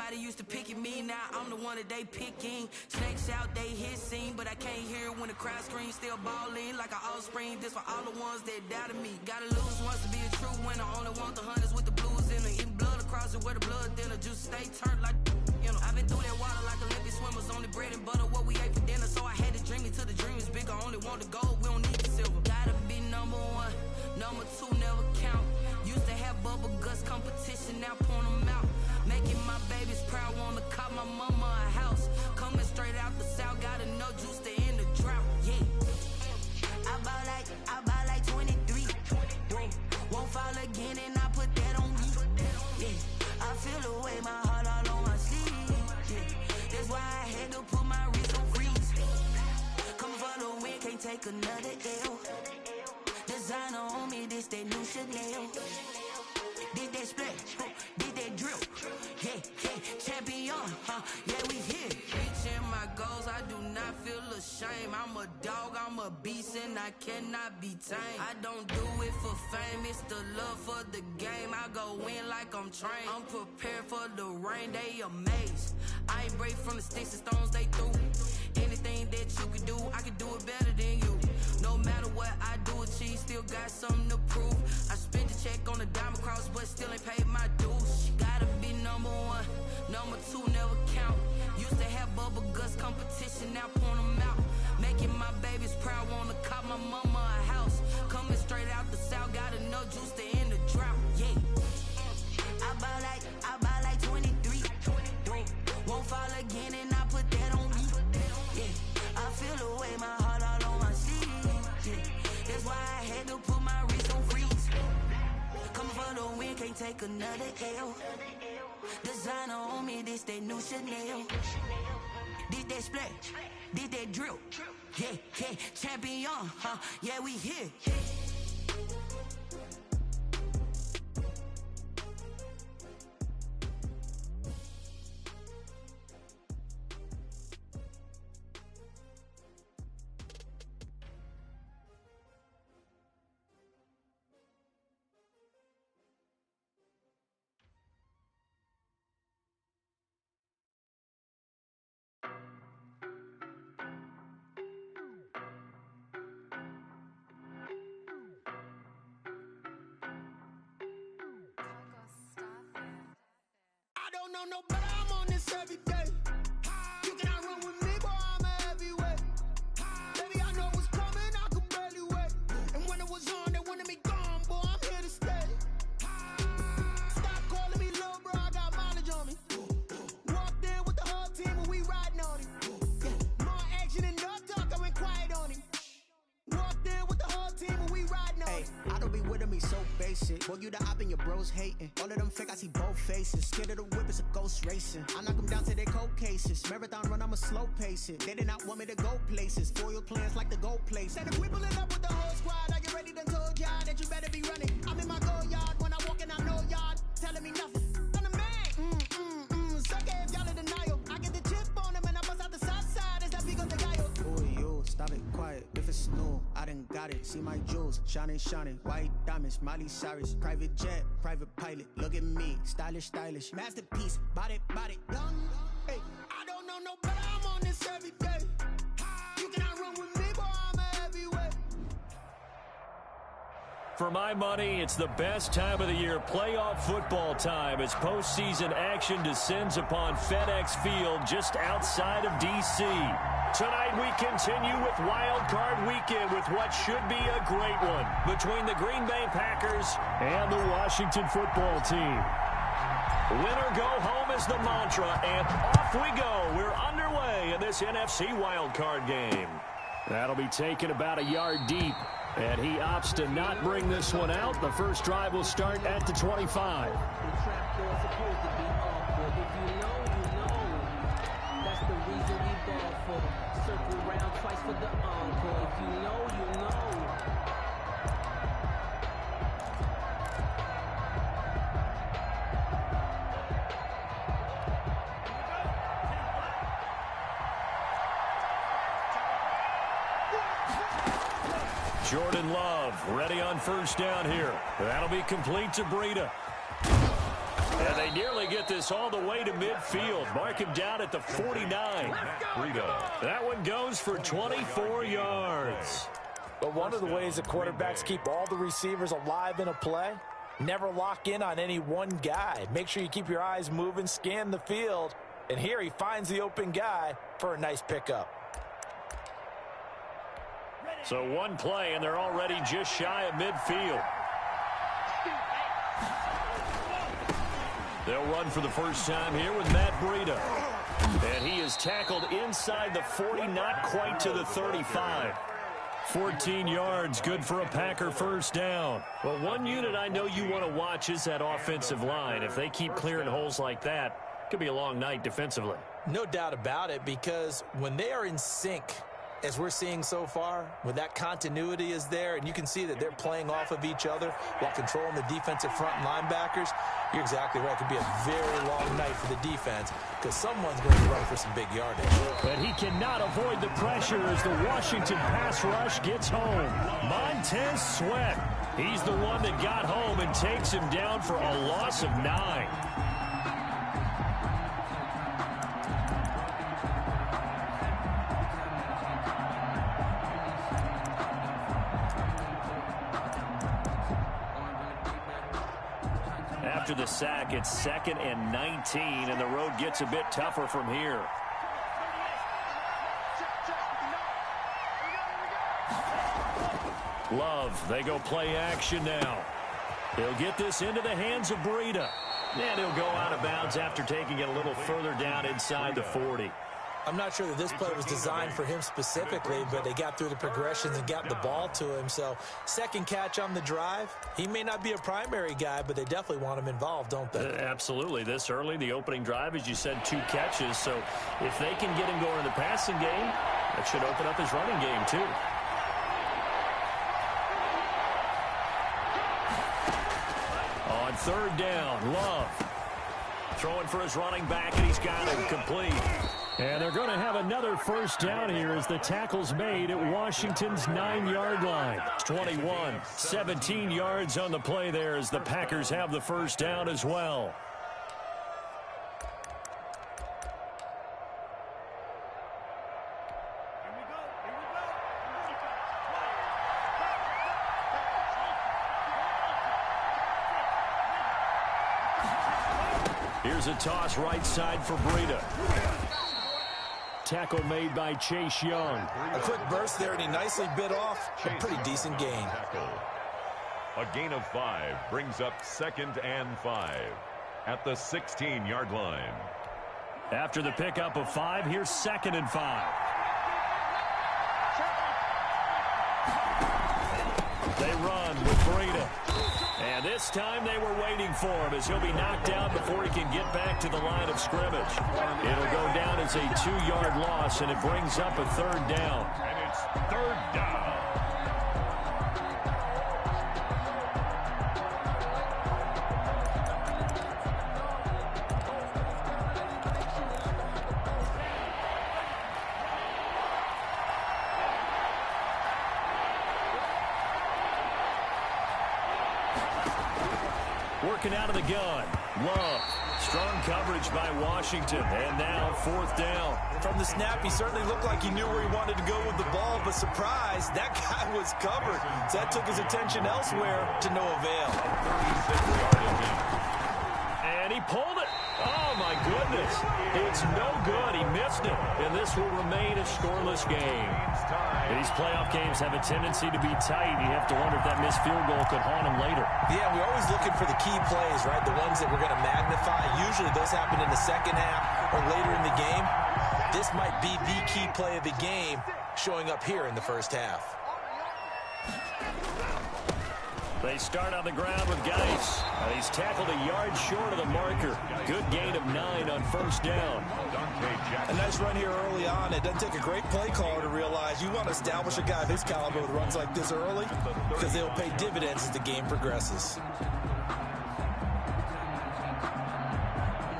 Everybody used to pick at me, now I'm the one that they picking. Snakes out, they hissing, but I can't hear it when the crowd screams. Still balling like an offspring. This for all the ones that doubted me. Gotta lose once to be a true winner. Only want the hunters with the blues in it. Eating blood across it where the blood thinner. Juice stay turned like, you know. I've been through that water like Olympic swimmers. Only bread and butter what we ate for dinner. So I had to dream it till the dream is bigger. Only want the gold, we don't need the silver. Gotta be number one, number two never count. Used to have bubble guts competition, now point them out. Making my babies proud, wanna cop my mama a house. Coming straight out the south, gotta know juice to end the drought. Yeah, I bought like 23. Won't fall again and I put that on me. Yeah, I feel the way, my heart all on my sleeve. Yeah, that's why I had to put my wrist on freeze. Come for the win, can't take another L. Designer on me, this that new Chanel. Did that split, did that drill. Yeah, champion, yeah, we here. Reaching my goals, I do not feel ashamed. I'm a dog, I'm a beast, and I cannot be tamed. I don't do it for fame, it's the love for the game. I go in like I'm trained. I'm prepared for the rain, they amazed. I ain't break from the sticks and stones they threw. Anything that you can do, I can do it better than you. No matter what I do, achieve, still got something to prove. I spent the check on the diamond cross, but still ain't paid my dues. Gotta be number one, number two never count. Used to have bubble guts competition, now point them out. Making my babies proud, wanna cop my mama a house. Coming straight out the south, gotta know juice to end the drought. Yeah, I bought like 23. Won't fall again and I put that on me. Yeah, I feel the way, my heart all on my sleeve. Yeah, that's why I had to put my wrist on freeze. Come for the win, can't take another L. Designer on me, this that new Chanel. Did that split, did that drill. Yeah, champion, yeah, we here. No, but I'm on this every day. You cannot run with me, boy, I'm a heavyweight. Baby, I know what's coming, I could barely wait. And when it was on, they wanted me gone, boy, I'm here to stay. Stop calling me little bro, I got mileage on me. Walked in with the whole team and we riding on him. Yeah, more action and no talk, I went quiet on him. Walked in with the whole team and we riding on him. I don't be with me so basic. Boy, you the op and your bros hating. All of them fake, I see both faces. Scared of the whip, it's a ghost racing. I knock them down to their cold cases. Marathon run, I'ma slow pace it. They did not want me to go places. Foil plans like the gold place. Said if we pulling up with the whole squad, are you ready? Done told y'all that you better be running. I'm in my go yard when I walk in, I know y'all telling me nothing. I'm the man. Suck it if y'all in denial. I get the chip on him and I bust out the south side. It's that big on the guy. Oh, you, stop it, quiet. If it's new, I done got it. See my jewels, shining, white diamonds, Miley Cyrus, private jet, private pilot. Look at me, stylish, masterpiece, body, young. Hey, I don't know no better, I'm on this every day. You cannot run with me, boy, I'm a heavyweight. For my money, it's the best time of the year, playoff football time, as postseason action descends upon FedEx Field just outside of D.C. Tonight we continue with Wild Card Weekend with what should be a great one between the Green Bay Packers and the Washington Football Team. Winner go home is the mantra, and off we go. We're underway in this NFC Wild Card game. That'll be taken about a yard deep, and he opts to not bring this one out. The first drive will start at the 25. The trap door's supposed to be off, but if you know, you know. That's the reason we ball for. Circle round twice for the encore. If you know, you know. Jordan Love ready on first down here. That'll be complete to Breida. And they nearly get this all the way to midfield. Mark him down at the 49. That one goes for 24 yards. But one of the ways that quarterbacks keep all the receivers alive in a play, never lock in on any one guy. Make sure you keep your eyes moving, scan the field. And here he finds the open guy for a nice pickup. So one play, and they're already just shy of midfield. They'll run for the first time here with Matt Breida. And he is tackled inside the 40, not quite to the 35. 14 yards, good for a Packer first down. Well, one unit I know you want to watch is that offensive line. If they keep clearing holes like that, it could be a long night defensively. No doubt about it, because when they are in sync, as we're seeing so far, when that continuity is there, and you can see that they're playing off of each other while controlling the defensive front linebackers, you're exactly right. It could be a very long night for the defense because someone's going to run for some big yardage. But he cannot avoid the pressure as the Washington pass rush gets home. Montez Sweat, he's the one that got home and takes him down for a loss of 9. After the sack, it's 2nd and 19, and the road gets a bit tougher from here. Love, they go play action now. He'll get this into the hands of Breida. And he'll go out of bounds after taking it a little further down inside the 40. I'm not sure that this play was designed for him specifically, but they got through the progressions and got the ball to him. So, second catch on the drive. He may not be a primary guy, but they definitely want him involved, don't they? Absolutely. This early, the opening drive, as you said, 2 catches. So, if they can get him going in the passing game, that should open up his running game, too. On 3rd down, Love. Throwing for his running back, and he's got it complete. And they're going to have another first down here as the tackle's made at Washington's 9-yard line. 21, 17 yards on the play there as the Packers have the first down as well. Here's a toss right side for Breida. Tackle made by Chase Young. A quick burst there, and he nicely bit off a pretty decent gain. A gain of 5 brings up 2nd and 5 at the 16-yard line. After the pickup of 5, here's 2nd and 5. They run with Breida. And this time they were waiting for him as he'll be knocked down before he can get back to the line of scrimmage. It'll go down as a 2-yard loss, and it brings up a 3rd down. And it's 3rd down. Working out of the gun. Love. Strong coverage by Washington. And now 4th down. From the snap, he certainly looked like he knew where he wanted to go with the ball, but surprise, that guy was covered. So that took his attention elsewhere to no avail. And he pulled it. Oh, my goodness. It's no good. He missed it. And this will remain a scoreless game. These playoff games have a tendency to be tight. You have to wonder if that missed field goal could haunt him later. Yeah, we're always looking for the key plays, right? The ones that we're going to magnify. Usually those happen in the second half or later in the game. This might be the key play of the game showing up here in the first half. They start on the ground with Geis. He's tackled a yard short of the marker. Good gain of 9 on 1st down. A nice run here early on. It doesn't take a great play caller to realize you want to establish a guy of his caliber with runs like this early because they'll pay dividends as the game progresses.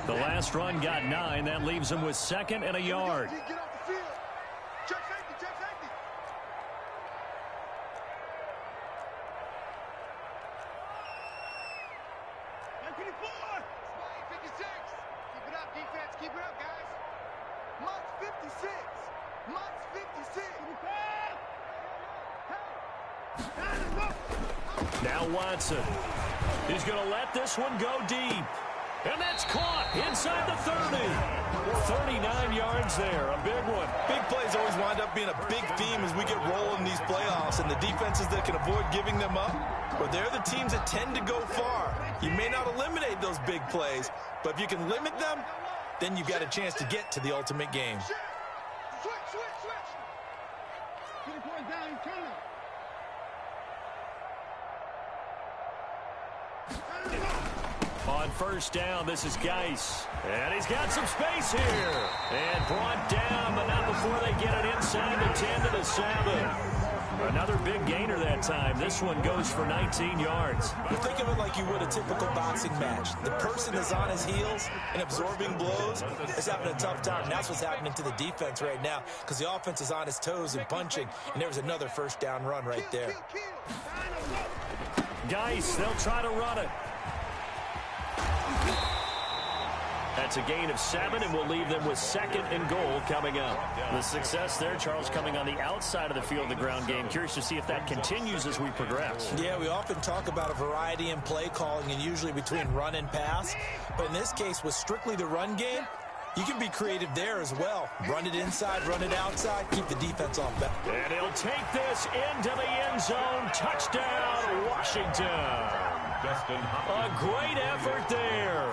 The last run got 9. That leaves him with 2nd and a yard. Keep it up, guys. March 56. March 56. Now Watson. He's going to let this one go deep. And that's caught inside the 30. 39 yards there, a big one. Big plays always wind up being a big theme as we get rolling in these playoffs, and the defenses that can avoid giving them up, well, they're the teams that tend to go far. You may not eliminate those big plays, but if you can limit them, then you've got a chance to get to the ultimate game. Switch. Get the point down, he's coming. On first down, this is Geis. And he's got some space here. And brought down, but not before they get it inside the 10 to the 7. Another big gainer that time. This one goes for 19 yards. You think of it like you would a typical boxing match. The person is on his heels and absorbing blows is having a tough time. That's what's happening to the defense right now because the offense is on his toes and punching, and there was another first down run right there. Geis, they'll try to run it. That's a gain of 7, and we'll leave them with 2nd and goal coming up. The success there, Charles, coming on the outside of the field, the ground game. Curious to see if that continues as we progress. Yeah, we often talk about a variety in play calling and usually between run and pass. But in this case, with strictly the run game, you can be creative there as well. Run it inside, run it outside, keep the defense off that. And he'll take this into the end zone. Touchdown, Washington. A great effort there.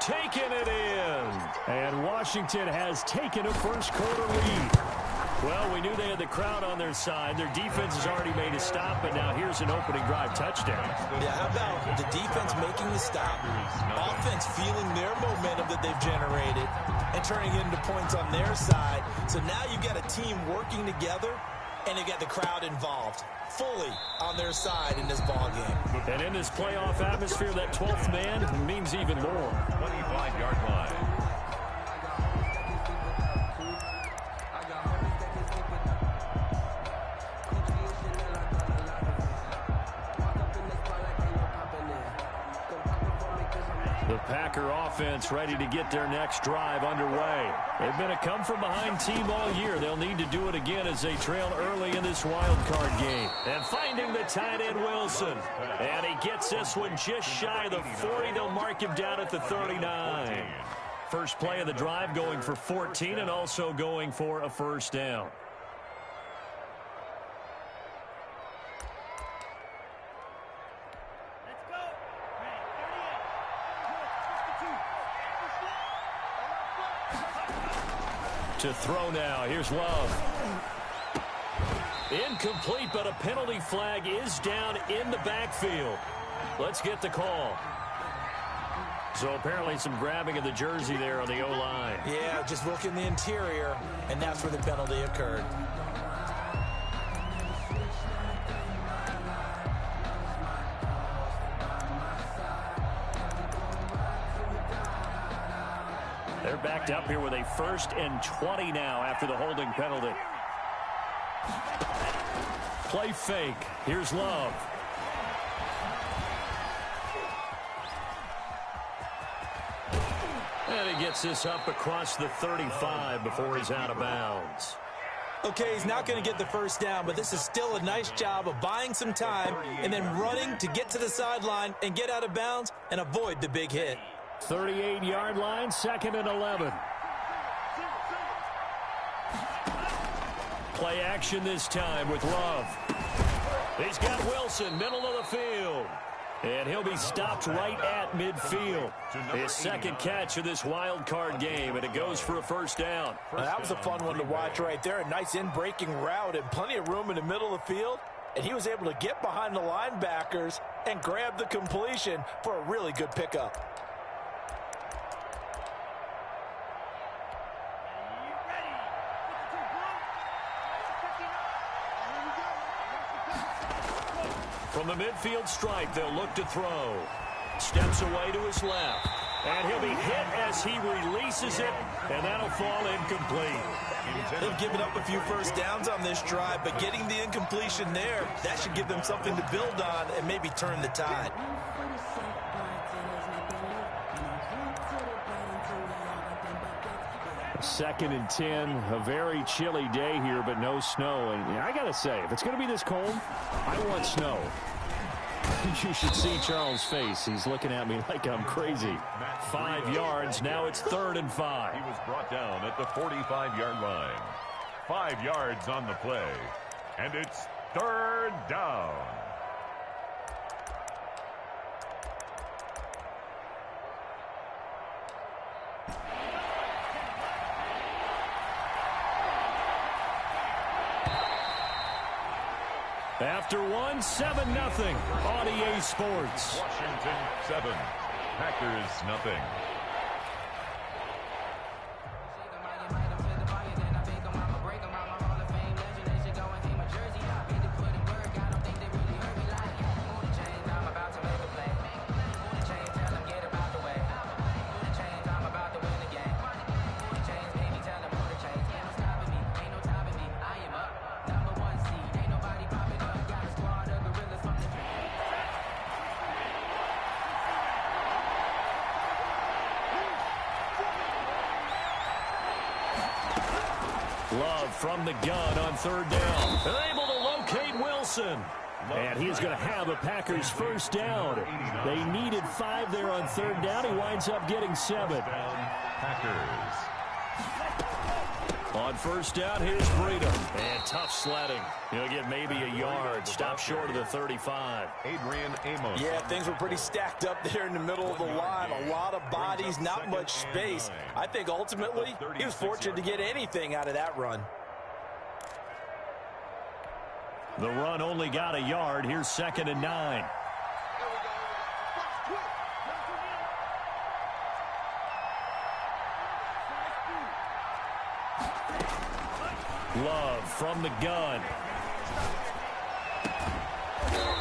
Taking it in. And Washington has taken a first quarter lead. Well, we knew they had the crowd on their side. Their defense has already made a stop, but now here's an opening drive touchdown. Yeah, how about the defense making the stop, offense feeling their momentum that they've generated, and turning it into points on their side. So now you've got a team working together, and you got the crowd involved fully on their side in this ball game. And in this playoff atmosphere, that 12th man means even more. 25-yard line. The Packer offense ready to get their next drive underway. They've been a come-from-behind team all year. They'll need to do it again as they trail early in this wild card game. And finding the tight end, Wilson. And he gets this one just shy of the 40. They'll mark him down at the 39. First play of the drive going for 14 and also going for a first down. To throw now. Here's Love. Incomplete, but a penalty flag is down in the backfield. Let's get the call. So apparently some grabbing of the jersey there on the O-line. Yeah, just look in the interior, and that's where the penalty occurred. They're backed up here with a 1st and 20 now after the holding penalty. Play fake. Here's Love. And he gets this up across the 35 before he's out of bounds. Okay, he's not going to get the first down, but this is still a nice job of buying some time and then running to get to the sideline and get out of bounds and avoid the big hit. 38-yard line, 2nd and 11. Play action this time with Love. He's got Wilson, middle of the field. And he'll be stopped right at midfield. His 2nd catch of this wild card game, and it goes for a first down. Now, that was a fun one to watch right there. A nice in-breaking route and plenty of room in the middle of the field. And he was able to get behind the linebackers and grab the completion for a really good pickup. From the midfield stripe, they'll look to throw. Steps away to his left. And he'll be hit as he releases it, and that'll fall incomplete. They've given up a few first downs on this drive, but getting the incompletion there, that should give them something to build on and maybe turn the tide. 2nd and 10, a very chilly day here, but no snow. And I got to say, if it's going to be this cold, I want snow. You should see Charles' face. He's looking at me like I'm crazy. 5 yards. Now it's 3rd and 5. He was brought down at the 45-yard line. 5 yards on the play. And it's 3rd down. After 1, 7-0 on EA Sports. Washington 7, Packers nothing. Love from the gun on 3rd down. They're able to locate Wilson. And he's going to have a Packers first down. They needed 5 there on 3rd down. He winds up getting 7. Packers. On 1st down, here's Breida. And tough sledding. He'll get maybe a yard. Stop short of the 35. Adrian Amos. Yeah, things were pretty stacked up there in the middle of the line. A lot of bodies, not much space. I think ultimately he was fortunate to get anything out of that run. The run only got a yard. Here's 2nd and 9. Love from the gun.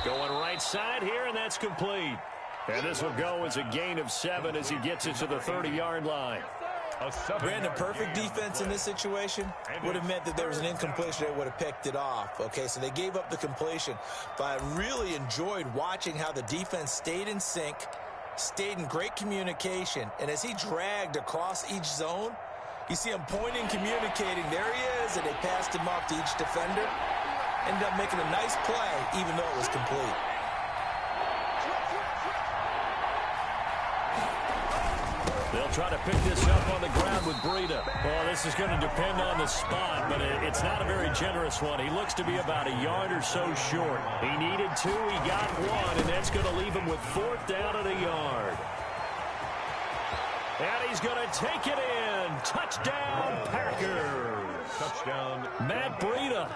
Going right side here, and that's complete. And this will go as a gain of 7 as he gets it to the 30-yard line. Brandon, perfect defense in this situation would have meant that there was an incompletion. They would have picked it off. Okay, so they gave up the completion. But I really enjoyed watching how the defense stayed in sync, stayed in great communication. And as he dragged across each zone, you see him pointing, communicating. There he is, and they passed him off to each defender. Ended up making a nice play, even though it was complete. They'll try to pick this up on the ground with Breida. Well, this is going to depend on the spot, but it's not a very generous one. He looks to be about a yard or so short. He needed 2, he got 1, and that's going to leave him with 4th down and a yard. And he's going to take it in. Touchdown, Packers. Touchdown. Matt Breida,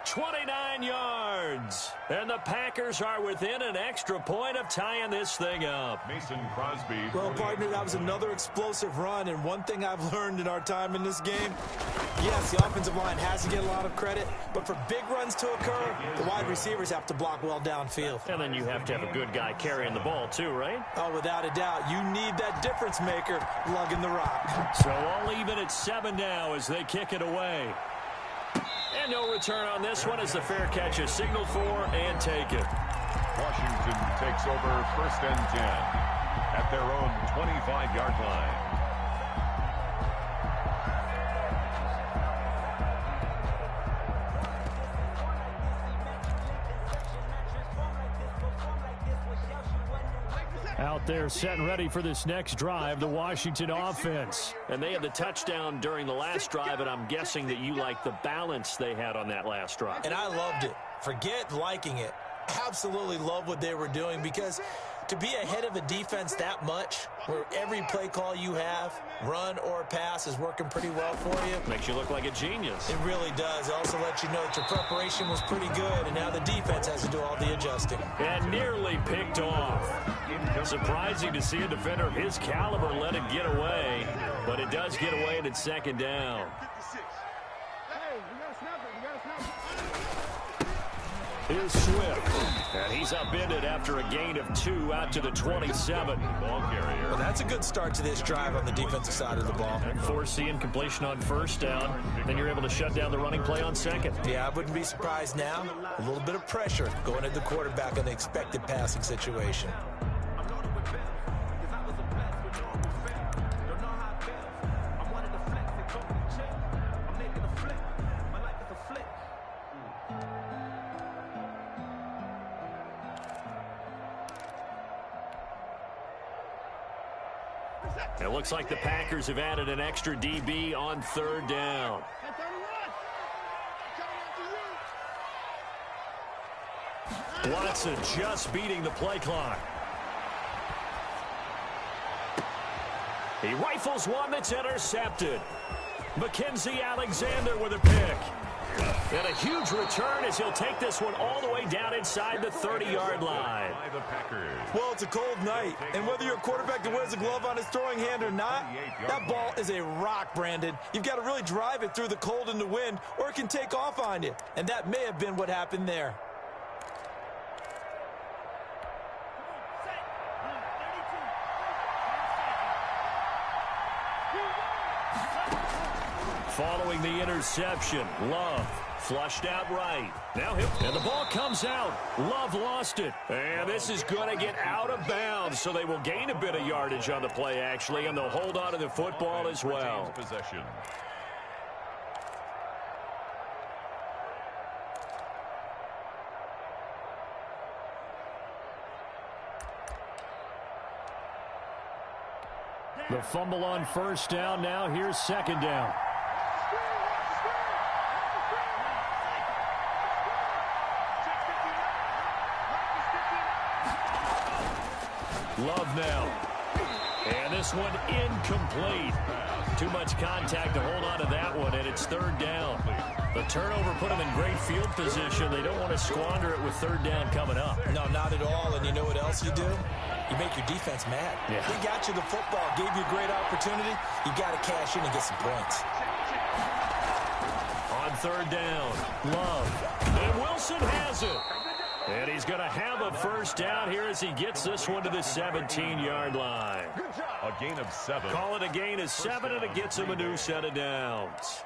29 yards. And the Packers are within an extra point of tying this thing up. Mason Crosby. Well, partner, that was another explosive run, and one thing I've learned in our time in this game, yes, the offensive line has to get a lot of credit, but for big runs to occur, the wide receivers have to block well downfield. And then you have to have a good guy carrying the ball too, right? Oh, without a doubt. You need that difference maker lugging the rock. So all even at 7 now as they kick it away. And no return on this one as the fair catch is signaled for and taken. Washington takes over 1st and 10 at their own 25-yard line. Out there set and ready for this next drive, the Washington offense. And they had the touchdown during the last drive, and I'm guessing that you like the balance they had on that last drive. And I loved it. Forget liking it. Absolutely love what they were doing, because to be ahead of a defense that much, where every play call you have, run or pass, is working pretty well for you. Makes you look like a genius. It really does. It also lets you know that your preparation was pretty good, and now the defense has to do all the adjusting. And nearly picked off. Surprising to see a defender of his caliber let it get away, but it does get away and it's 2nd down. Here's Swift, and he's upended after a gain of 2 out to the 27. Ball carrier. Well, that's a good start to this drive on the defensive side of the ball. And forcing completion on 1st down, then you're able to shut down the running play on 2nd. Yeah, I wouldn't be surprised now. A little bit of pressure going at the quarterback in the expected passing situation. It looks like the Packers have added an extra DB on third down. Watson just beating the play clock. He rifles one that's intercepted. Mackenzie Alexander with a pick. And a huge return as he'll take this one all the way down inside the 30-yard line. Well, it's a cold night, and whether you're a quarterback that wears a glove on his throwing hand or not, that ball is a rock, Brandon. You've got to really drive it through the cold and the wind, or it can take off on you. And that may have been what happened there. Following the interception, Love flushed out right. Now and the ball comes out. Love lost it. And this is going to get out of bounds, so they will gain a bit of yardage on the play, actually, and they'll hold on to the football as well. Possession. The fumble on first down. Now here's second down. Love now. And this one incomplete. Too much contact to hold on to that one, and it's third down. The turnover put them in great field position. They don't want to squander it with third down coming up. No, not at all. And you know what else you do? You make your defense mad. Yeah. They got you the football, gave you a great opportunity. You got to cash in and get some points. On third down, Love. And Wilson has it. And he's going to have a first down here as he gets this one to the 17-yard line. A gain of 7. Call it a gain of 7, and it gets him a new set of downs.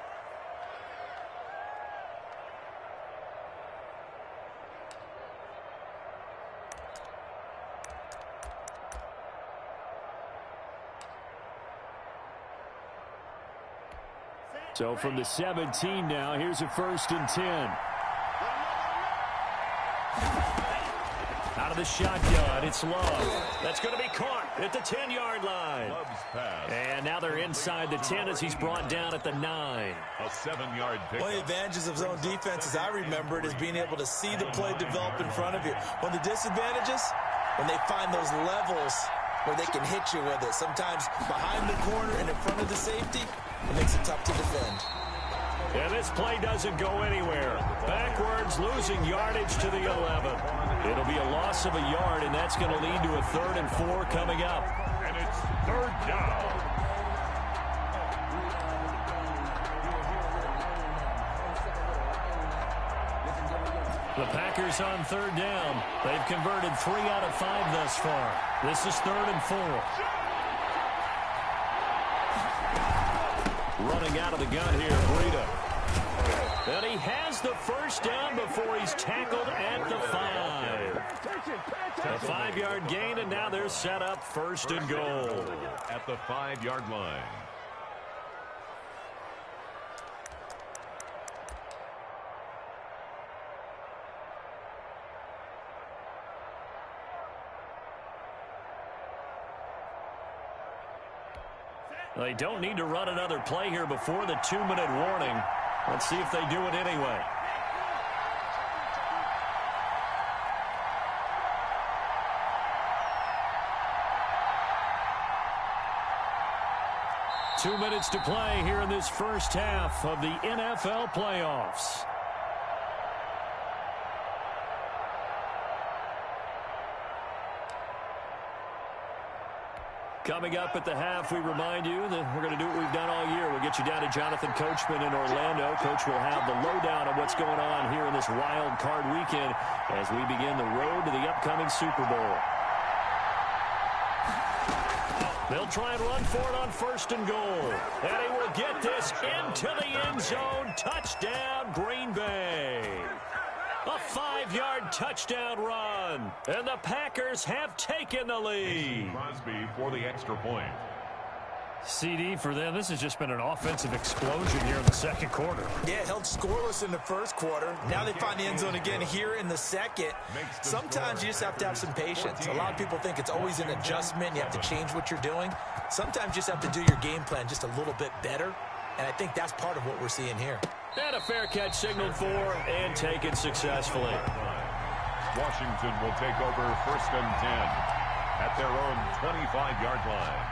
So from the 17 now, here's a 1st and 10. Out of the shotgun, it's Love. That's going to be caught at the 10-yard line. And now they're inside the 10 as he's brought down at the 9. A 7-yard pick. One of the advantages of zone defense, as I remember it, is being able to see the play develop in front of you. One of the disadvantages, when they find those levels where they can hit you with it. Sometimes behind the corner and in front of the safety, it makes it tough to defend. And this play doesn't go anywhere. Backwards, losing yardage to the 11. It'll be a loss of a yard, and that's going to lead to a 3rd and 4 coming up. And it's third down. The Packers on third down. They've converted 3 out of 5 thus far. This is 3rd and 4. Running out of the gun here, Breida. And he has the first down before he's tackled at the 5. A 5-yard gain, and now they're set up 1st and goal. At the 5-yard line. They don't need to run another play here before the 2-minute warning. Let's see if they do it anyway. Two minutes to play here in this first half of the NFL playoffs. Coming up at the half, we remind you that we're going to do what we've done all year. We'll get you down to Jonathan Coachman in Orlando. Coach will have the lowdown of what's going on here in this wild card weekend as we begin the road to the upcoming Super Bowl. They'll try and run for it on 1st and goal. And he will get this into the end zone. Touchdown, Green Bay. A 5-yard touchdown run. And the Packers have taken the lead. Crosby for the extra point. CD for them. This has just been an offensive explosion here in the second quarter. Yeah, held scoreless in the first quarter. Now they find the end zone again here in the second. Sometimes you just have to have some patience. A lot of people think it's always an adjustment. You have to change what you're doing. Sometimes you just have to do your game plan just a little bit better. And I think that's part of what we're seeing here. And a fair catch signaled for and taken successfully. Washington will take over 1st and 10 at their own 25-yard line.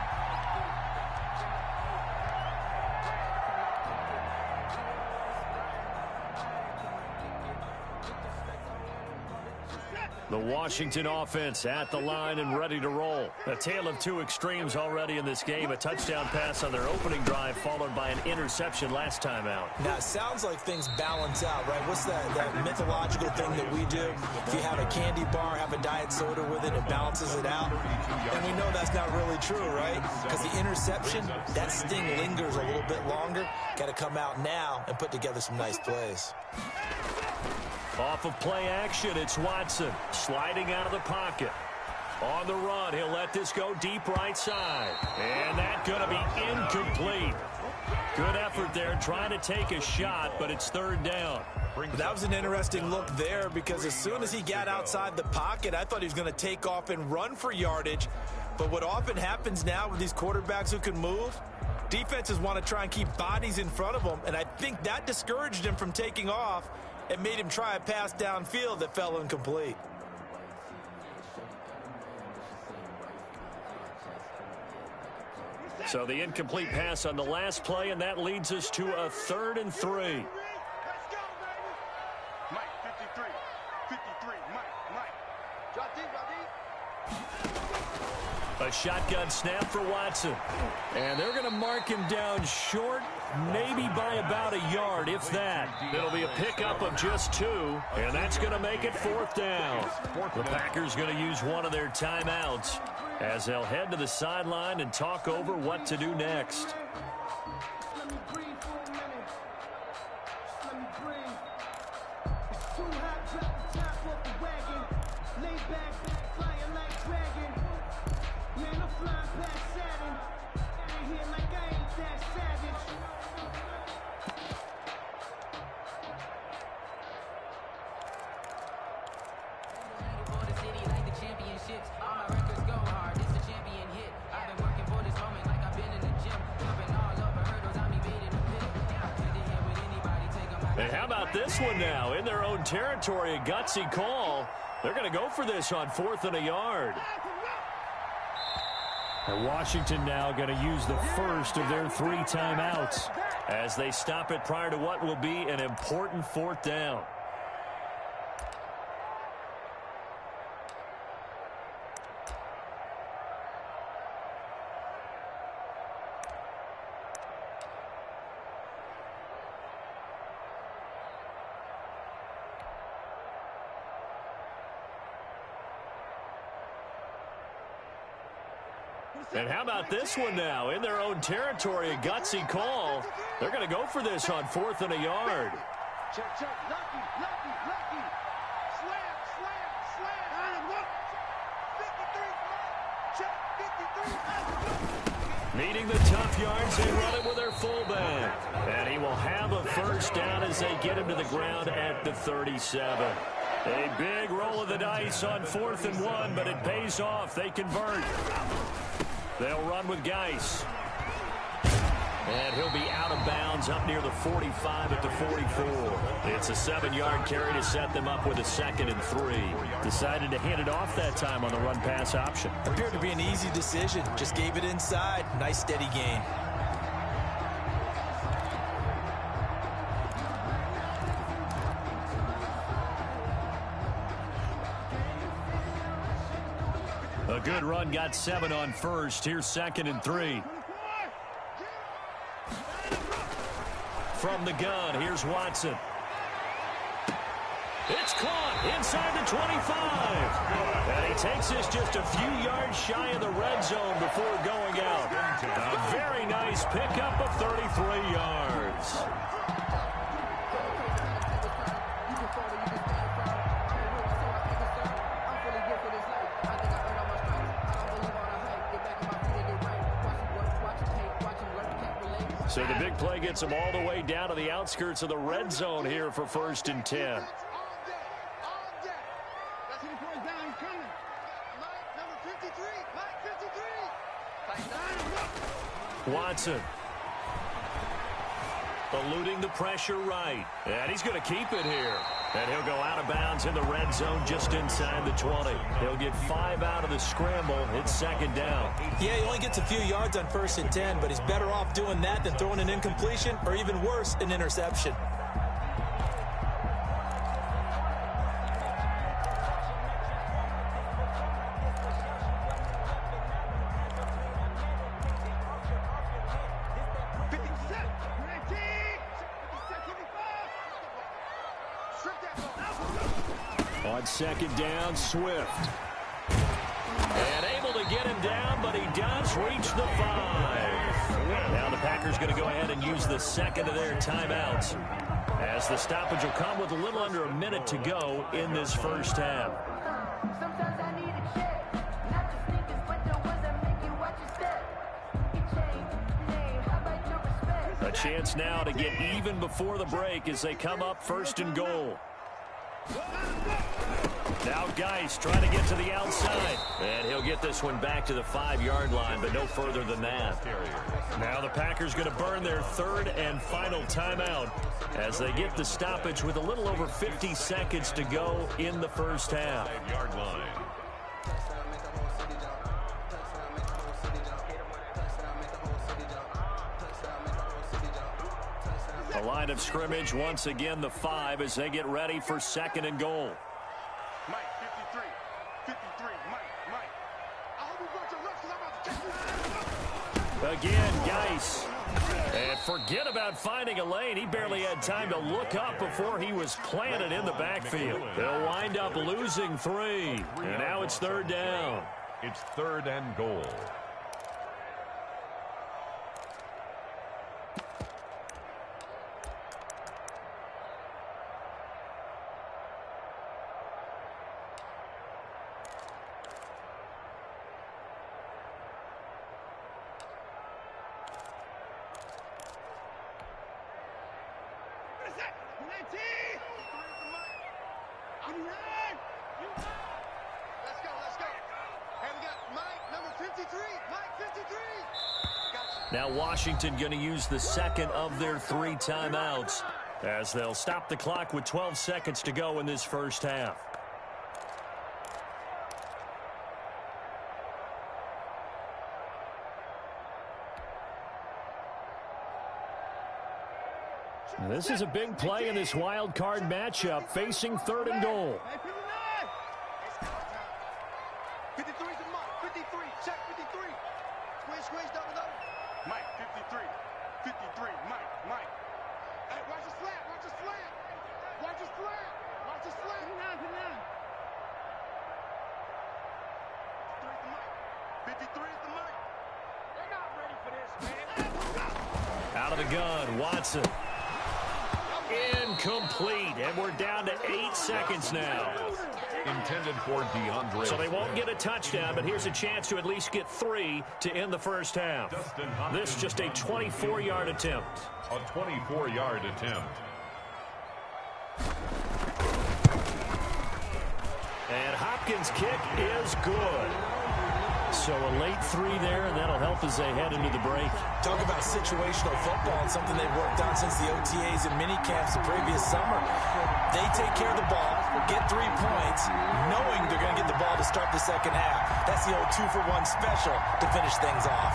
The Washington offense at the line and ready to roll. A tale of two extremes already in this game. A touchdown pass on their opening drive followed by an interception last time out. Now, it sounds like things balance out, right? What's that mythological thing that we do? If you have a candy bar, have a diet soda with it, it balances it out. And we know that's not really true, right? Because the interception, that sting lingers a little bit longer. Got to come out now and put together some nice plays. Off of play action, it's Watson sliding out of the pocket. On the run, he'll let this go deep right side. And that's going to be incomplete. Good effort there, trying to take a shot, but it's third down. That was an interesting look there because as soon as he got outside the pocket, I thought he was going to take off and run for yardage. But what often happens now with these quarterbacks who can move, defenses want to try and keep bodies in front of them, and I think that discouraged him from taking off. It made him try a pass downfield that fell incomplete. So the incomplete pass on the last play, and that leads us to a 3rd and 3. Let's go, baby. Mike, 53. 53, Mike. Drop deep. A shotgun snap for Watson. And they're going to mark him down short, maybe by about a yard, if that. It'll be a pickup of just 2, and that's going to make it 4th down. The Packers going to use one of their timeouts as they'll head to the sideline and talk over what to do next. Let me breathe for a minute. Let me breathe. It's too hot, drop the top off the wagon. Lay back, flying like dragon. Man, I'm flying past Saturn. Out here like I ain't that savage. For the city like the championships. All my records go hard. It's a champion hit. I've been working for this moment like I've been in the gym. Jumping all over hurdles. I'm evading the pit. Couldn't hit with anybody. Take them out. And how about this one now? In their own territory, a gutsy call. They're going to go for this on 4th and a yard. And Washington now going to use the first of their 3 timeouts as they stop it prior to what will be an important 4th down. And how about this one now? In their own territory, a gutsy call. They're going to go for this on 4th and a yard. Check. Lucky. Slam. Look. 53. Check. 53. Needing the tough yards, they run it with their fullback. And he will have a first down as they get him to the ground at the 37. A big roll of the dice on 4th and 1, but it pays off. They convert. They'll run with Geis. And he'll be out of bounds up near the 45 at the 44. It's a 7-yard carry to set them up with a 2nd and 3. Decided to hand it off that time on the run-pass option. Appeared to be an easy decision. Just gave it inside. Nice steady gain. A good run, got 7 on first. Here's 2nd and 3. From the gun, here's Watson. It's caught inside the 25. And he takes this just a few yards shy of the red zone before going out. A very nice pickup of 33 yards. So the big play gets them all the way down to the outskirts of the red zone here for 1st and 10. Watson eluding the pressure right. And he's going to keep it here. And he'll go out of bounds in the red zone just inside the 20. He'll get 5 out of the scramble. It's 2nd down. Yeah, he only gets a few yards on 1st and 10, but he's better off doing that than throwing an incompletion or even worse, an interception. On 2nd down, Swift. And able to get him down, but he does reach the 5. Now the Packers going to go ahead and use the 2nd of their timeouts, as the stoppage will come with a little under a minute to go in this first half. Sometimes I need a check, not just sneakers, but the ones that make you watch your step. Your chain, name, how about your respect? A chance now to get even before the break as they come up 1st and goal. Now Geis trying to get to the outside. And he'll get this one back to the 5-yard line, but no further than that. Now the Packers going to burn their 3rd and final timeout as they get the stoppage with a little over 50 seconds to go in the first half. 5-yard line. The line of scrimmage once again the 5 as they get ready for 2nd and goal. Mike, 53, Mike. I hope you brought your left, 'cause I'm about to take you. Again, Geis. And forget about finding a lane. He barely had time to look up before he was planted in the backfield. They'll wind up losing 3. And now it's 3rd down. It's 3rd and goal. Now Washington going to use the 2nd of their 3 timeouts as they'll stop the clock with 12 seconds to go in this first half. This is a big play in this wild card matchup, facing 3rd and goal. 53's a Mike. 53. Check 53. Squeeze, double. Mike, 53. Mike. Hey, watch the slant. Watch the slant. 53 is the Mike. They're not ready for this, man. Out of the gun, Watson. Incomplete, and we're down to 8 seconds now. Intended for DeAndre. So they won't get a touchdown, but here's a chance to at least get 3 to end the first half. This just a 24-yard attempt. A 24-yard attempt. And Hopkins' kick is good. So a late 3 there, and that'll help as they head into the break. Talk about situational football and something they've worked on since the OTAs and mini camps the previous summer. They take care of the ball, get 3 points, knowing they're going to get the ball to start the second half. That's the old 2-for-1 special to finish things off.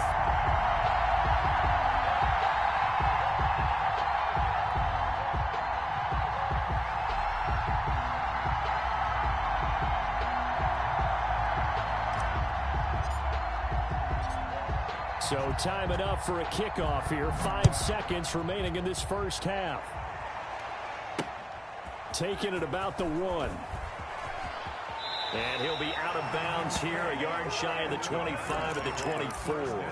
So time enough for a kickoff here. 5 seconds remaining in this first half. Taking it about the 1. And he'll be out of bounds here, a yard shy of the 25 at the 24.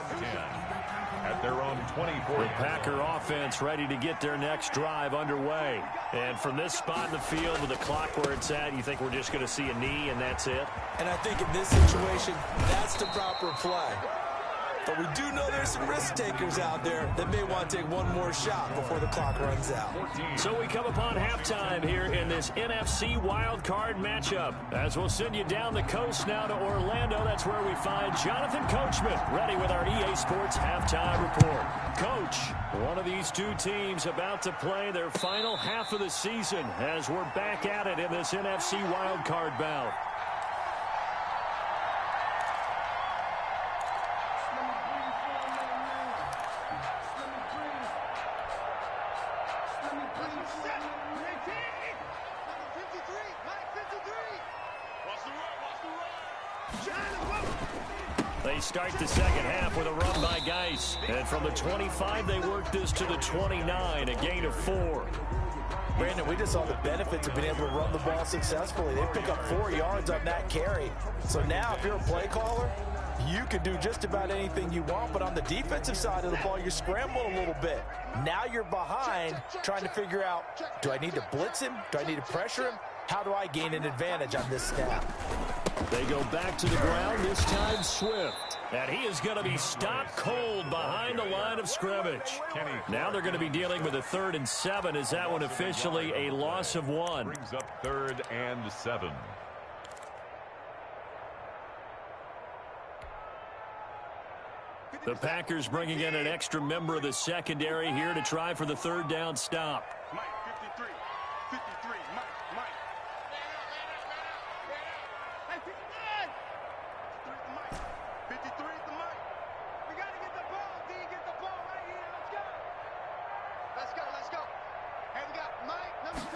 At their own 24. The Packer offense ready to get their next drive underway. And from this spot in the field with the clock where it's at, you think we're just going to see a knee and that's it? And I think in this situation, that's the proper play. But we do know there's some risk takers out there that may want to take one more shot before the clock runs out. So we come upon halftime here in this NFC wildcard matchup. As we'll send you down the coast now to Orlando, that's where we find Jonathan Coachman ready with our EA Sports halftime report. Coach, one of these two teams about to play their final half of the season as we're back at it in this NFC wildcard bout. They start the second half with a run by Geis. And from the 25, they work this to the 29, a gain of 4. Brandon, we just saw the benefits of being able to run the ball successfully. They pick up 4 yards on that carry. So now if you're a play caller, you can do just about anything you want. But on the defensive side of the ball, you're scrambling a little bit. Now you're behind trying to figure out, do I need to blitz him? Do I need to pressure him? How do I gain an advantage on this snap? They go back to the ground, this time Swift. And he is going to be stopped cold behind the line of scrimmage. Now they're going to be dealing with a 3rd and 7. Is that one officially a loss of 1? Brings up 3rd and 7. The Packers bringing in an extra member of the secondary here to try for the 3rd down stop. Mike, 53. 53. Mike. Hey, 59. 53 is the Mike. We got to get the ball, D. Get the ball right here. Let's go. Hey, we got Mike, number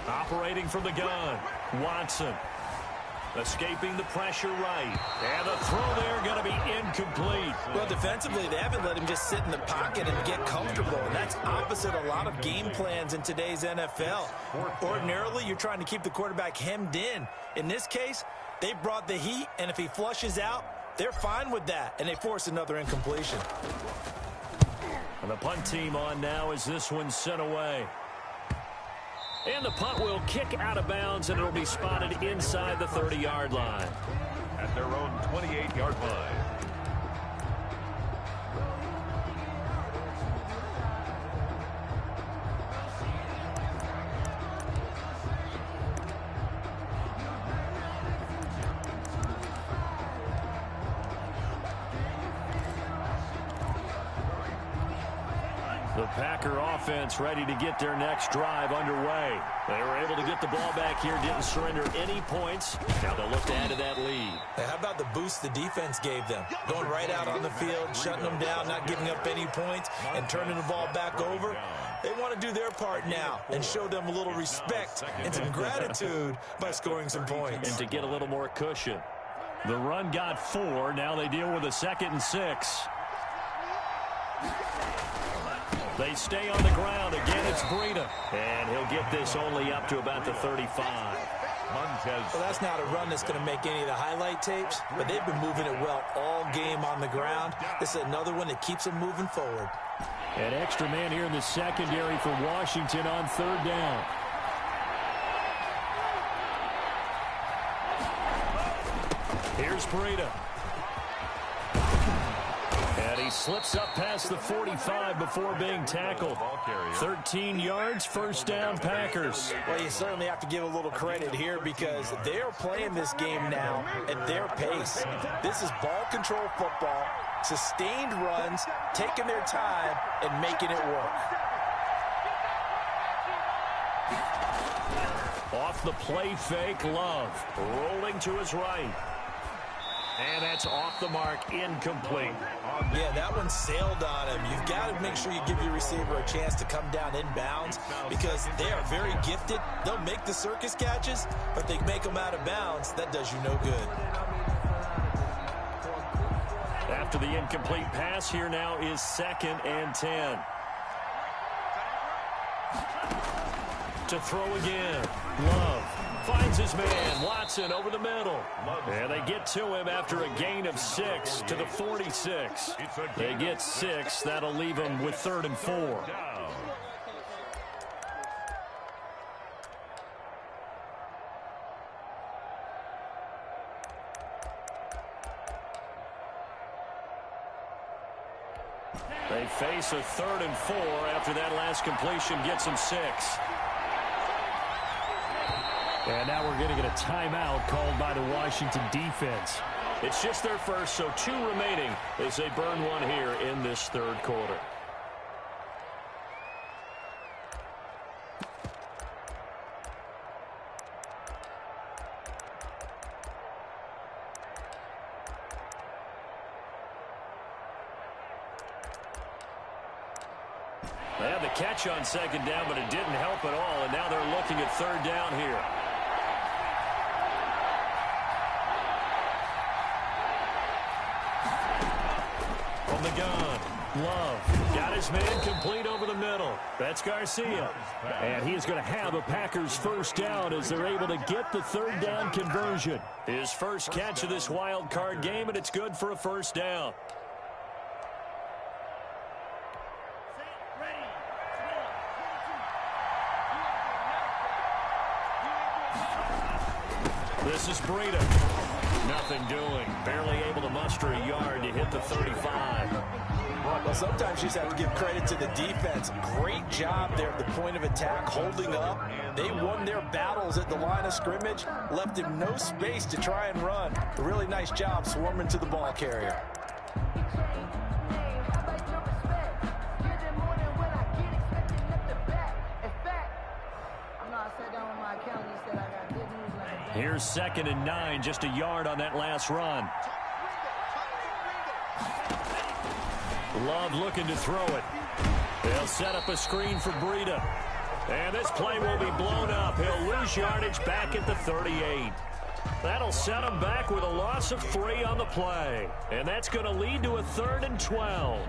9. Operating from the gun, Watson. Escaping the pressure right. And the throw there going to be incomplete. Well, defensively, they haven't let him just sit in the pocket and get comfortable. And that's opposite a lot of game plans in today's NFL. Ordinarily, you're trying to keep the quarterback hemmed in. In this case, they brought the heat, and if he flushes out, they're fine with that. And they force another incompletion. And the punt team on now as this one's sent away. And the punt will kick out of bounds, and it'll be spotted inside the 30-yard line. At their own 28-yard line. The Packer offense ready to get their next drive underway. They were able to get the ball back here, didn't surrender any points. Now they'll look to add to that lead. How about the boost the defense gave them? Going right out on the field, shutting them down, not giving up any points, and turning the ball back over. They want to do their part now and show them a little respect and some gratitude by scoring some points. And to get a little more cushion. The run got 4. Now they deal with a 2nd and 6. They stay on the ground. Again, it's Breida. And he'll get this only up to about the 35. Well, that's not a run that's going to make any of the highlight tapes, but they've been moving it well all game on the ground. This is another one that keeps them moving forward. An extra man here in the secondary for Washington on 3rd down. Here's Breida. And he slips up past the 45 before being tackled. 13 yards, 1st down, Packers. Well, you certainly have to give a little credit here because they're playing this game now at their pace. This is ball control football, sustained runs, taking their time, and making it work. Off the play fake, Love. Rolling to his right. And that's off the mark, incomplete. Yeah, that one sailed on him. You've got to make sure you give your receiver a chance to come down inbounds because they are very gifted. They'll make the circus catches, but they make them out of bounds. That does you no good. After the incomplete pass, here now is 2nd and 10. To throw again. Love. Finds his man, Watson, over the middle. And they get to him after a gain of 6 to the 46. They get 6. That'll leave them with 3rd and 4. They face a 3rd and 4 after that last completion gets them 6. And now we're going to get a timeout called by the Washington defense. It's just their first, so 2 remaining as they burn one here in this 3rd quarter. They had the catch on 2nd down, but it didn't help at all, and now they're looking at 3rd down here. From the gun, Love got his man complete over the middle. That's Garcia. And he is going to have a Packers 1st down as they're able to get the 3rd down conversion. His first catch of this wild card game, and it's good for a 1st down. This is Breida. Nothing doing. Barely able to muster a yard to hit the 35. Well, sometimes you just have to give credit to the defense. Great job there at the point of attack, holding up. They won their battles at the line of scrimmage, left him no space to try and run. A really nice job swarming to the ball carrier. Here's 2nd and 9, just a yard on that last run. Love looking to throw it. They'll set up a screen for Breida. And this play will be blown up. He'll lose yardage back at the 38. That'll set him back with a loss of 3 on the play. And that's going to lead to a 3rd and 12.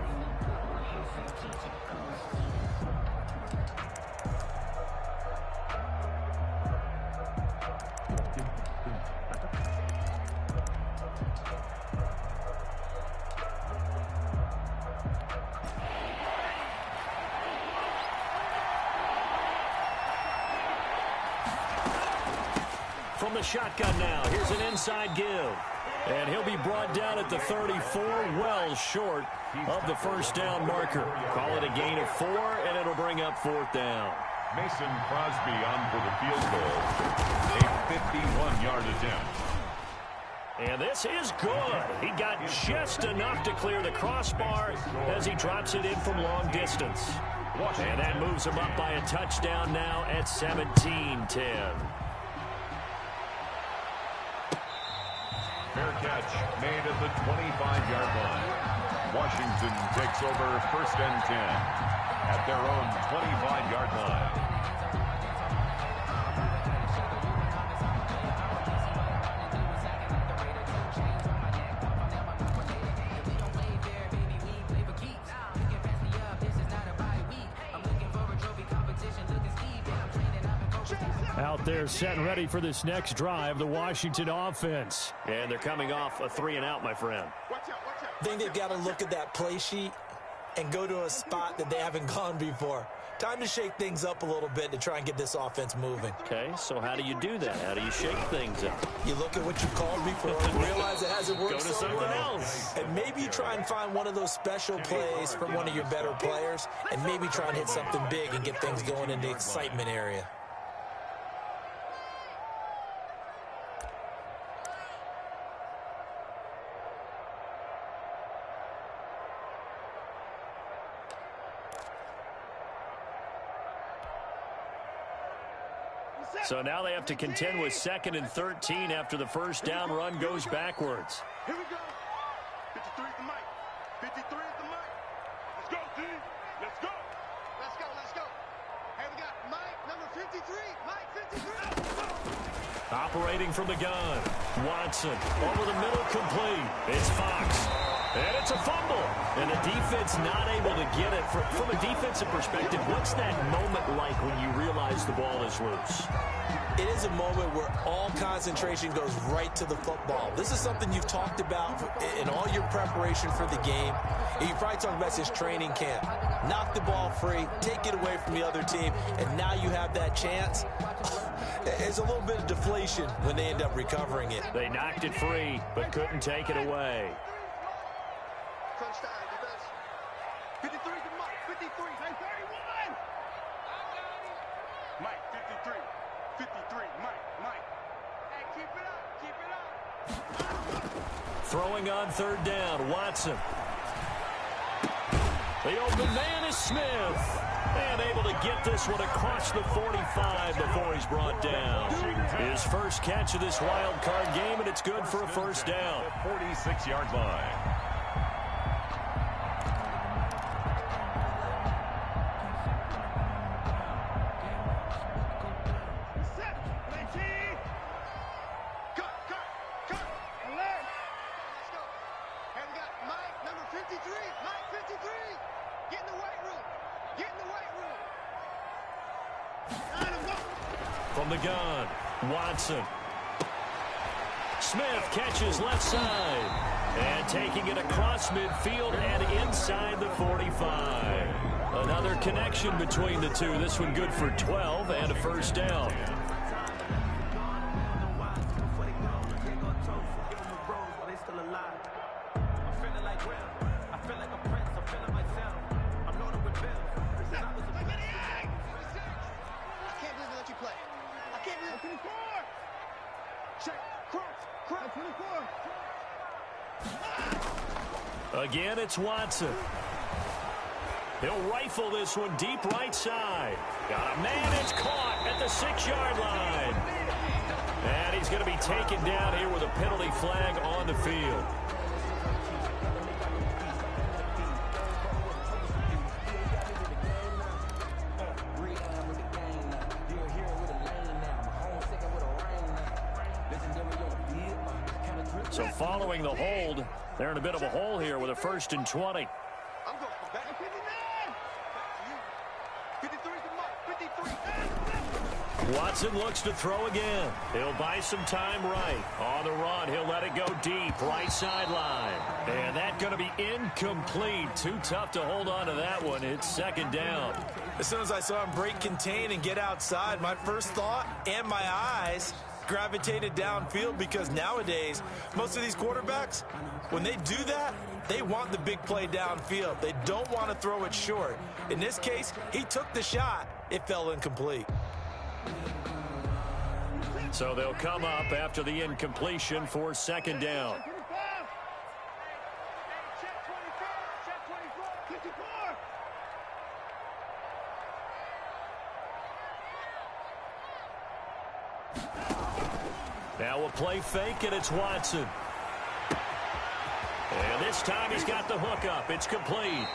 From the shotgun now, here's an inside give. And he'll be brought down at the 34, well short of the 1st down marker. Call it a gain of 4, and it'll bring up 4th down. Mason Crosby on for the field goal. A 51-yard attempt. And this is good. He got just enough to clear the crossbar as he drops it in from long distance. And that moves him up by a touchdown now at 17-10. Fair catch made at the 25-yard line. Washington takes over 1st and 10 at their own 25-yard line. Out there set and ready for this next drive, the Washington offense. And they're coming off a 3-and-out, my friend. I think they've got to look at that play sheet and go to a spot that they haven't gone before. Time to shake things up a little bit to try and get this offense moving. Okay, so how do you do that? How do you shake things up? You look at what you called before and realize it hasn't worked. Go to so something well. else. And maybe you try and find one of those special plays from one of your better players, and maybe try and hit something big and get things going in the excitement area. So now they have to contend with 2nd and 13 after the 1st down run goes backwards. Here we go. 53 at the mic. 53 at the mic. Let's go, team. Let's go. Let's go, let's go. Hey, we got Mike, number 53. Mike, 53. Operating from the gun. Watson over the middle, complete. It's Fox. And it's a fumble. And the defense not able to get it. From a defensive perspective, what's that moment like when you realize the ball is loose? It is a moment where all concentration goes right to the football. This is something you've talked about in all your preparation for the game. And you probably talked about this training camp. Knock the ball free, take it away from the other team, and now you have that chance. There's a little bit of deflation when they end up recovering it. They knocked it free, but couldn't take it away. 53 to Mike. 53. Say 31. Mike, 53. 53. Mike. Hey, keep it up. Keep it up. Throwing on third down, Watson. The open man is Smith. And able to get this one across the 45 before he's brought down. His first catch of this wild card game, and it's good for a first down. 46-yard line. From the gun, Watson. Smith catches left side. And taking it across midfield and inside the 45. Another connection between the two. This one good for 12 and a first down. Again, it's Watson. He'll rifle this one deep right side. Got a man, it's caught at the 6-yard line. And he's going to be taken down here with a penalty flag on the field. So following the hold, they're in a bit of a hole here with a 1st and 20. Watson looks to throw again. He'll buy some time right. On the run, he'll let it go deep, right sideline. And that's going to be incomplete. Too tough to hold on to that one. It's 2nd down. As soon as I saw him break contain and get outside, my first thought and my eyes gravitated downfield, because nowadays, most of these quarterbacks, when they do that, they want the big play downfield. They don't want to throw it short. In this case, he took the shot. It fell incomplete. So they'll come up after the incompletion for 2nd down. Now a play fake, and it's Watson. And this time he's got the hook up. It's complete.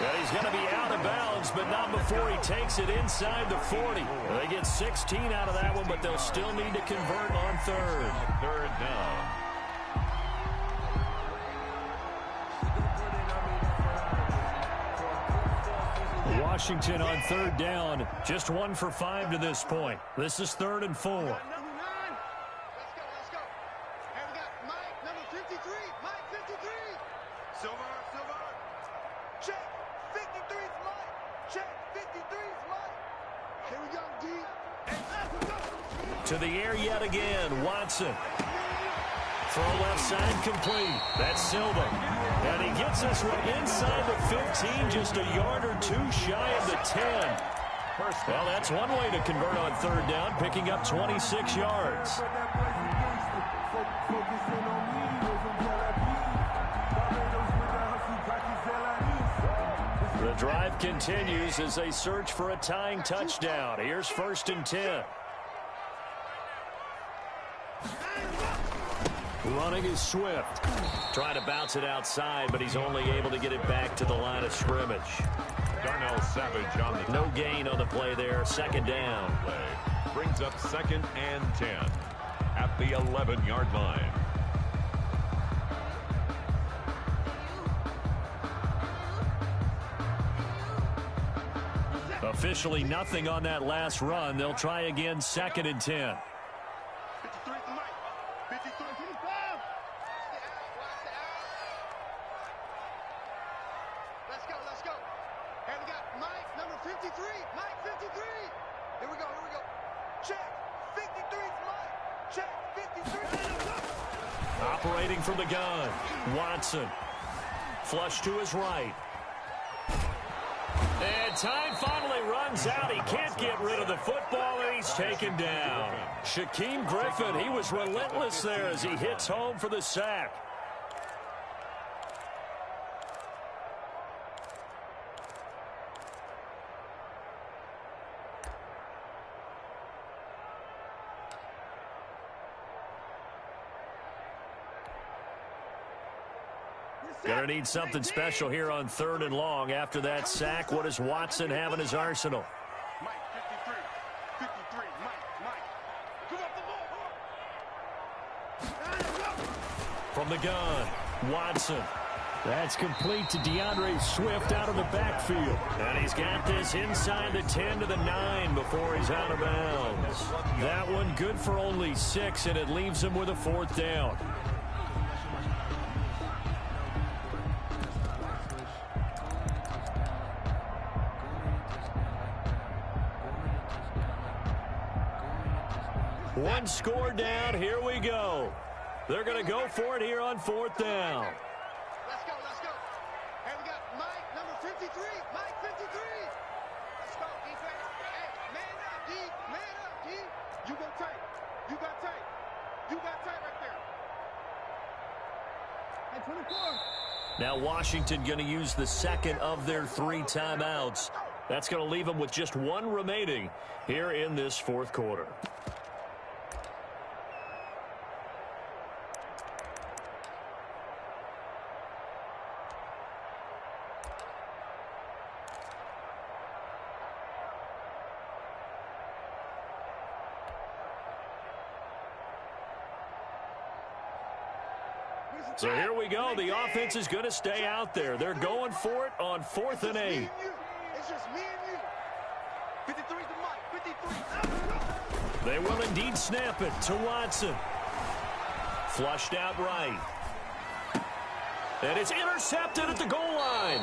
And he's going to be out of bounds, but not before he takes it inside the 40. They get 16 out of that one, but they'll still need to convert on 3rd. 3rd down. Washington on 3rd down. Just 1 for 5 to this point. This is 3rd and 4. To the air yet again, Watson. Throw left side complete. That's Silva. And he gets this one inside the 15, just a yard or 2 shy of the 10. Well, that's one way to convert on 3rd down, picking up 26 yards. The drive continues as they search for a tying touchdown. Here's 1st and 10. Running is Swift. Trying to bounce it outside, but he's only able to get it back to the line of scrimmage. Darnell Savage on the no gain on the play there. 2nd down. Brings up 2nd and 10 at the 11-yard line. Officially nothing on that last run. They'll try again, 2nd and 10. Operating from the gun, Watson. Flush to his right. time finally runs out. He can't get rid of the football, and he's taken down. Shaquem Griffin, he was relentless there as he hits home for the sack. Gonna need something special here on 3rd and long. After that sack, what does Watson have in his arsenal? Mike, 53, Mike. Come up the ball. From the gun, Watson. That's complete to DeAndre Swift out of the backfield. And he's got this inside the 10 to the 9 before he's out of bounds. That one good for only 6, and it leaves him with a 4th down. One score down. Here we go. They're going to go for it here on 4th down. Let's go. Hey, we got Mike, number 53. Mike, 53. Let's go, defense. Hey, man up, D. Man up, D. You go tight. You got tight. You got tight right there. Hey, 24. Now Washington going to use the second of their 3 timeouts. That's going to leave them with just 1 remaining here in this 4th quarter. So here we go. The offense is going to stay out there. They're going for it on 4th and 8. It's just me and you. 53 to Mike. 53. They will indeed snap it to Watson. Flushed out right. And it's intercepted at the goal line.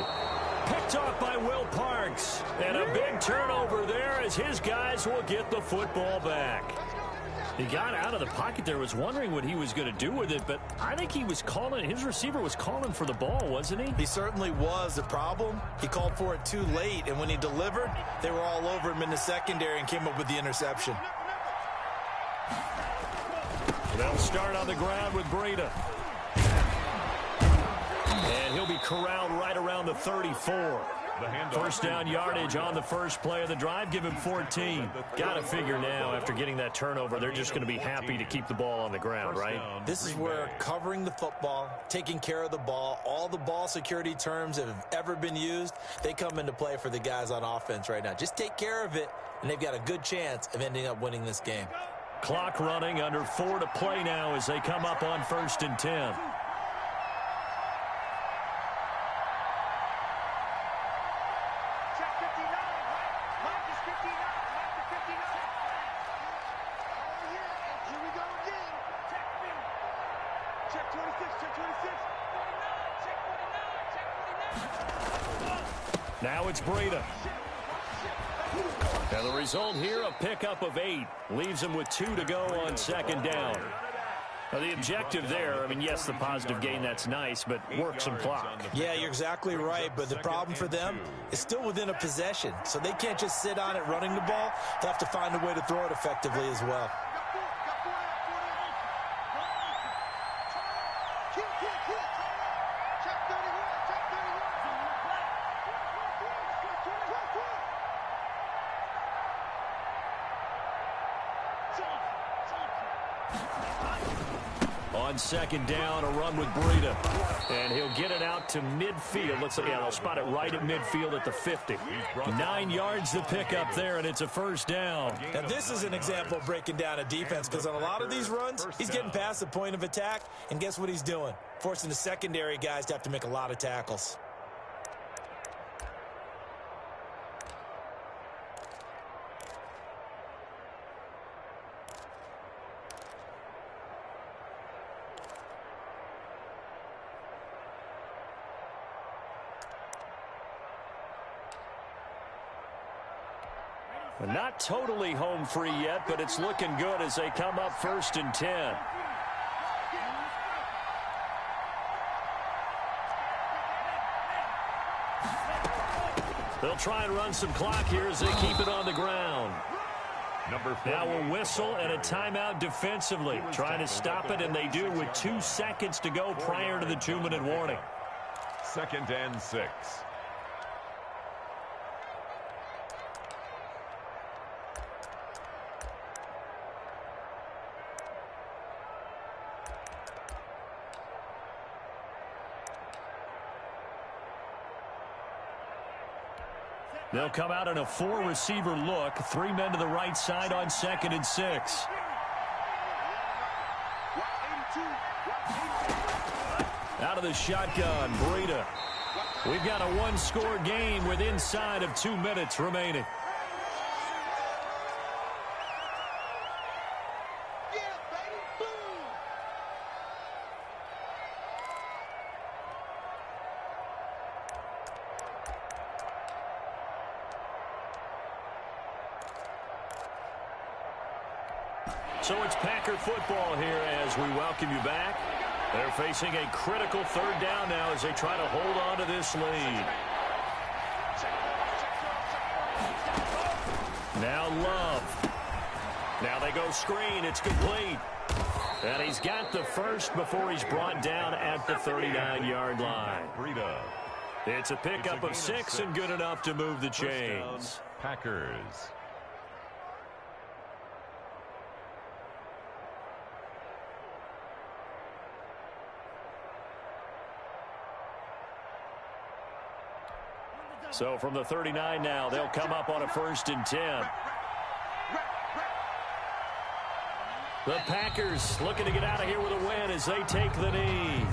Picked off by Will Parks. And a big turnover there as his guys will get the football back. He got out of the pocket there, was wondering what he was going to do with it, but I think he was calling, his receiver was calling for the ball, wasn't he? He certainly was. The problem, he called for it too late, and when he delivered, they were all over him in the secondary and came up with the interception. They'll start on the ground with Breida. And he'll be corralled right around the 34. First down yardage on the first play of the drive. Give him 14. Got to figure now, after getting that turnover, they're just going to be happy to keep the ball on the ground, right? This is where covering the football, taking care of the ball, all the ball security terms that have ever been used, they come into play for the guys on offense right now. Just take care of it, and they've got a good chance of ending up winning this game. Clock running, under 4 to play now as they come up on 1st and 10. Now it's Breida. And the result here, a pickup of 8. Leaves him with 2 to go on 2nd down. Now the objective there, I mean, yes, the positive gain, that's nice, but work some clock. Yeah, you're exactly right, but the problem for them is still within a possession. So they can't just sit on it running the ball. They have to find a way to throw it effectively as well. On 2nd down, a run with Breida. And he'll get it out to midfield. Looks like, yeah, they'll spot it right at midfield at the 50. 9 yards to pick up there, and it's a 1st down. Now, this is an example of breaking down a defense, because on a lot of these runs, he's getting past the point of attack, and guess what he's doing? Forcing the secondary guys to have to make a lot of tackles. Not totally home free yet, but it's looking good as they come up 1st and 10. They'll try and run some clock here as they keep it on the ground. Now a whistle and a timeout defensively. Trying to stop it, and they do with 2 seconds to go prior to the 2-minute warning. 2nd and 6. They'll come out in a 4-receiver look. 3 men to the right side on 2nd and 6. Out of the shotgun, Breida. We've got a 1-score game with inside of 2 minutes remaining. So it's Packer football here as we welcome you back. They're facing a critical 3rd down now as they try to hold on to this lead. Now Love. Now they go screen. It's complete. And he's got the first before he's brought down at the 39-yard line. It's a pickup of 6 and good enough to move the chains. Packers. So from the 39 now, they'll come up on a 1st and 10. The Packers looking to get out of here with a win as they take the knee.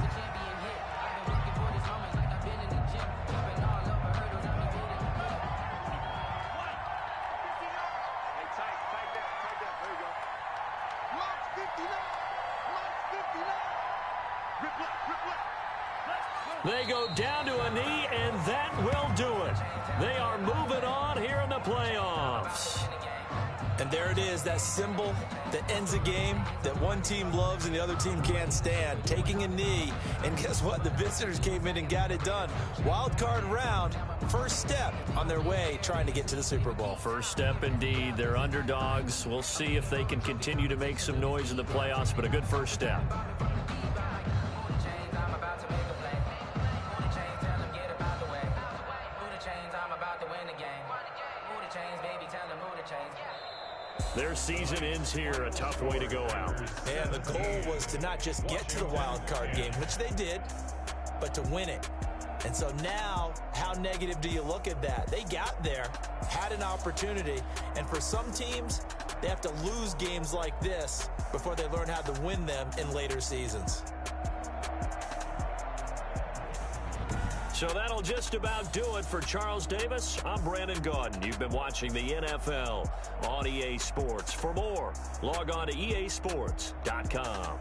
They go down to a knee, and that will do it. They are moving on here in the playoffs. And there it is, that symbol that ends a game that one team loves and the other team can't stand. Taking a knee, and guess what? The visitors came in and got it done. Wild card round, first step on their way trying to get to the Super Bowl. First step indeed. They're underdogs. We'll see if they can continue to make some noise in the playoffs, but a good first step. Their season ends here, a tough way to go out. And the goal was to not just get to the wild card game, which they did, but to win it. And so now, how negative do you look at that? They got there, had an opportunity, and for some teams, they have to lose games like this before they learn how to win them in later seasons. So that'll just about do it for Charles Davis. I'm Brandon Gaudin. You've been watching the NFL on EA Sports. For more, log on to easports.com.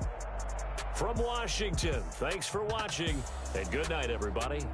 From Washington, thanks for watching, and good night, everybody.